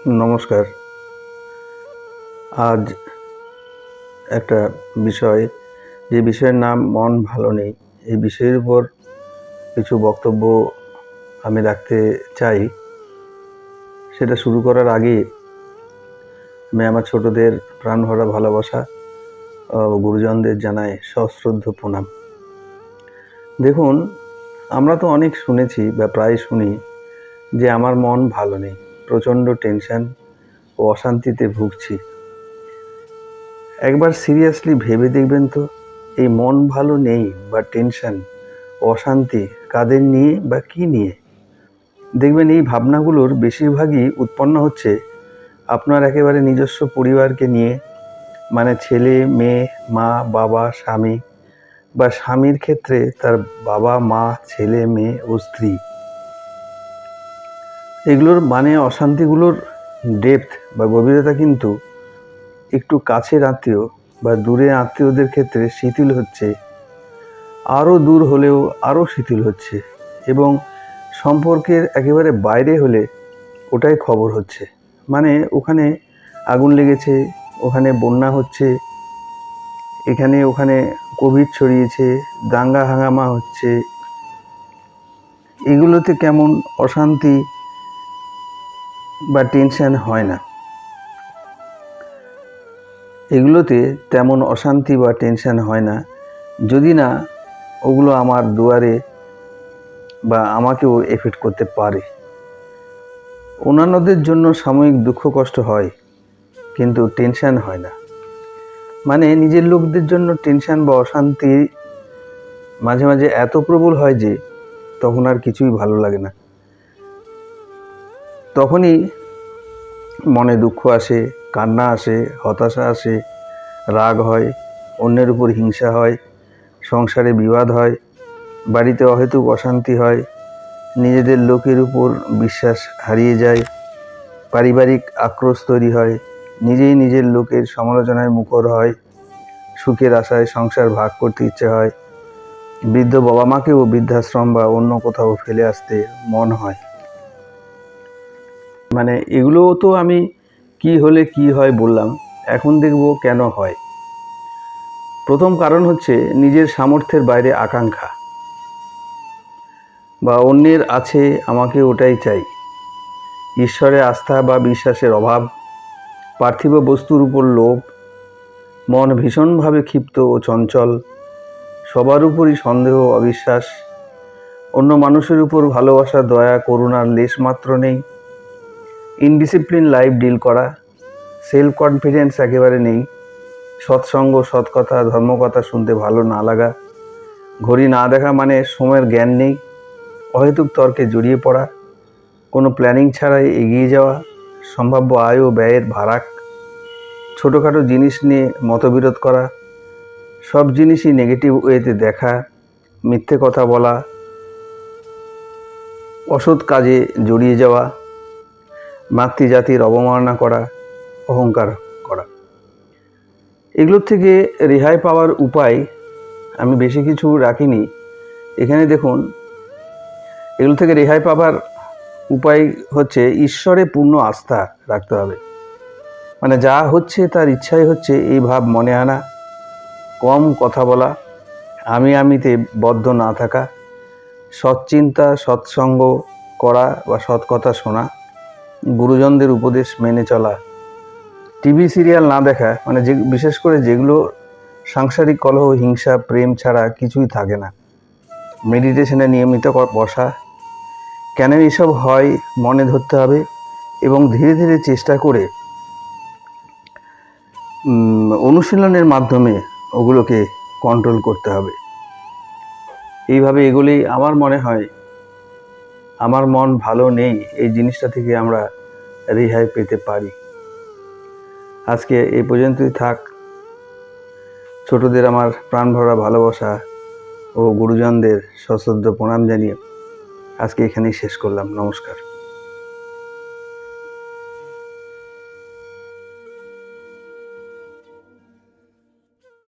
নমস্কার। আজ একটা বিষয়, যে বিষয়ের নাম মন ভালো নেই, এই বিষয়ের উপর কিছু বক্তব্য আমি রাখতে চাই। সেটা শুরু করার আগে আমি আমার ছোটদের প্রাণ ভরা ভালোবাসা ও গুরুজনদের জানাই সশ্রদ্ধ প্রণাম। দেখুন, আমরা তো অনেক শুনেছি বা প্রায় শুনি যে আমার মন ভালো নেই, প্রচণ্ড টেনশন ও অশান্তিতে ভুগছি। একবার সিরিয়াসলি ভেবে দেখবেন তো, এই মন ভালো নেই বা টেনশন, অশান্তি কাদের নিয়ে বা কী নিয়ে? দেখবেন এই ভাবনাগুলোর বেশিরভাগই উৎপন্ন হচ্ছে আপনার একেবারে নিজস্ব পরিবারকে নিয়ে, মানে ছেলে, মেয়ে, মা, বাবা, স্বামী, বা স্বামীর ক্ষেত্রে তার বাবা, মা, ছেলে, মেয়ে ও স্ত্রী। এগুলোর মানে অশান্তিগুলোর ডেপথ বা গভীরতা কিন্তু একটু কাছের আত্মীয় বা দূরে আত্মীয়দের ক্ষেত্রে শিথিল হচ্ছে, আরও দূর হলেও আরও শিথিল হচ্ছে, এবং সম্পর্কের একেবারে বাইরে হলে ওটাই খবর হচ্ছে। মানে ওখানে আগুন লেগেছে, ওখানে বন্যা হচ্ছে, এখানে ওখানে কোভিড ছড়িয়েছে, দাঙ্গা হাঙ্গামা হচ্ছে। এগুলোতে কেমন অশান্তি বা টেনশন হয় না? এগুলোতে তেমন অশান্তি বা টেনশন হয় না যদি না ওগুলো আমার দুয়ারে বা আমাকেও এফেক্ট করতে পারে। অন্যান্যদের জন্য সাময়িক দুঃখ কষ্ট হয়, কিন্তু টেনশন হয় না। মানে নিজের লোকদের জন্য টেনশন বা অশান্তি মাঝে মাঝে এত প্রবল হয় যে তখন আর কিছুই ভালো লাগে না। তখনই মনে দুঃখ আসে, কান্না আসে, হতাশা আসে, রাগ হয়, অন্যের উপর হিংসা হয়, সংসারে বিবাদ হয়, বাড়িতে অহেতুক অশান্তি হয়, নিজেদের লোকের উপর বিশ্বাস হারিয়ে যায়, পারিবারিক আক্রোশ তৈরি হয়, নিজেই নিজের লোকের সমালোচনায় মুখর হয়, সুখের আশায় সংসার ভাগ করতে ইচ্ছে হয়, বৃদ্ধ বাবা মাকেও বৃদ্ধাশ্রম বা অন্য কোথাও ফেলে আসতে মন হয়। মানে এগুলোও তো আমি কি হলে কি হয় বললাম, এখন দেখব কেন হয়। প্রথম কারণ হচ্ছে নিজের সামর্থ্যের বাইরে আকাঙ্ক্ষা, বা অন্যের আছে আমাকে ওটাই চাই, ঈশ্বরে আস্থা বা বিশ্বাসের অভাব, পার্থিব বস্তুর উপর লোভ, মন ভীষণভাবে ক্ষিপ্ত ও চঞ্চল, সবার উপরই সন্দেহ, অবিশ্বাস, অন্য মানুষের উপর ভালোবাসা, দয়া, করুণার লেশমাত্র নেই, ইনডিসিপ্লিন লাইফ ডিল করা, সেলফ কনফিডেন্স একেবারে নেই, সৎসঙ্গ, সৎকথা, ধর্মকথা শুনতে ভালো না লাগা, ঘড়ি না দেখা মানে সময়ের জ্ঞান নেই, অহেতুক তর্কে জড়িয়ে পড়া, কোনো প্ল্যানিং ছাড়াই এগিয়ে যাওয়া, সম্ভাব্য আয় ও ব্যয়ের ভারাক, ছোটোখাটো জিনিস নিয়ে মতবিরোধ করা, সব জিনিসই নেগেটিভ ওয়েতে দেখা, মিথ্যে কথা বলা, অসৎ কাজে জড়িয়ে যাওয়া, মাতৃজাতির অবমাননা করা, অহংকার করা। এগুলোর থেকে রেহাই পাওয়ার উপায় আমি বেশি কিছু রাখিনি এখানে। দেখুন, এগুলো থেকে রেহাই পাবার উপায় হচ্ছে ঈশ্বরে পূর্ণ আস্থা রাখতে হবে। মানে যা হচ্ছে তার ইচ্ছাই হচ্ছে, এই ভাব মনে আনা, কম কথা বলা, আমিতে বদ্ধ না থাকা, সৎচিন্তা, সৎসঙ্গ করা বা সৎ কথা শোনা, গুরুজনদের উপদেশ মেনে চলা, টিভি সিরিয়াল না দেখা, মানে যে বিশেষ করে যেগুলো সাংসারিক কলহ, হিংসা, প্রেম ছাড়া কিছুই থাকে না, মেডিটেশনে নিয়মিত বসা। কেন এসব হয় মনে ধরতে হবে, এবং ধীরে ধীরে চেষ্টা করে অনুশীলনের মাধ্যমে ওগুলোকে কন্ট্রোল করতে হবে। এইভাবে এগুলি আমার মনে হয় আমার মন ভালো নেই এই জিনিসটা থেকে আমরা রেহাই পেতে পারি। আজকে এই পর্যন্তই থাক। ছোটদের আমার প্রাণ ভরা ভালোবাসা ও গুরুজনদের সশ্রদ্ধ প্রণাম জানিয়ে আজকে এখানেই শেষ করলাম। নমস্কার।